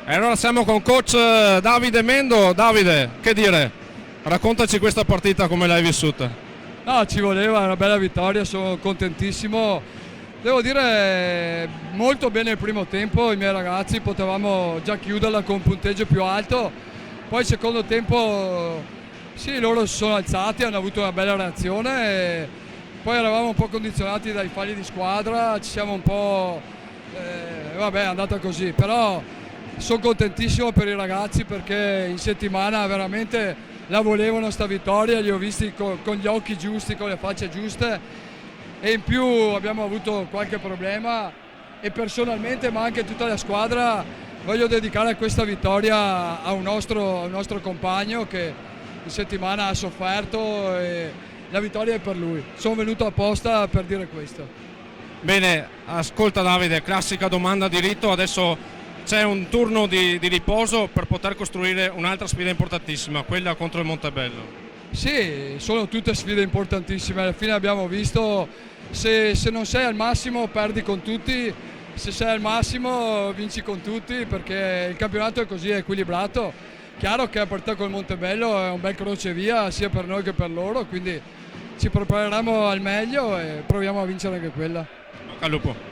E allora siamo con coach Davide Mendo. Davide, che dire? Raccontaci questa partita, come l'hai vissuta. No, ci voleva una bella vittoria, sono contentissimo. Devo dire molto bene il primo tempo, i miei ragazzi potevamo già chiuderla con un punteggio più alto. Poi il secondo tempo sì, loro si sono alzati, hanno avuto una bella reazione. E poi eravamo un po' condizionati dai falli di squadra, ci siamo un po'... vabbè, è andata così, però sono contentissimo per i ragazzi perché in settimana veramente la volevano sta vittoria, li ho visti con gli occhi giusti, con le facce giuste, e in più abbiamo avuto qualche problema e personalmente ma anche tutta la squadra voglio dedicare questa vittoria a un nostro compagno che in settimana ha sofferto e la vittoria è per lui. Sono venuto apposta per dire questo. Bene, ascolta Davide, classica domanda di rito, adesso c'è un turno di riposo per poter costruire un'altra sfida importantissima, quella contro il Montebello. Sì, sono tutte sfide importantissime, alla fine abbiamo visto se non sei al massimo perdi con tutti, se sei al massimo vinci con tutti perché il campionato è così, è equilibrato. Chiaro che la partita col Montebello è un bel crocevia sia per noi che per loro, quindi ci prepareremo al meglio e proviamo a vincere anche quella. Bocca al lupo.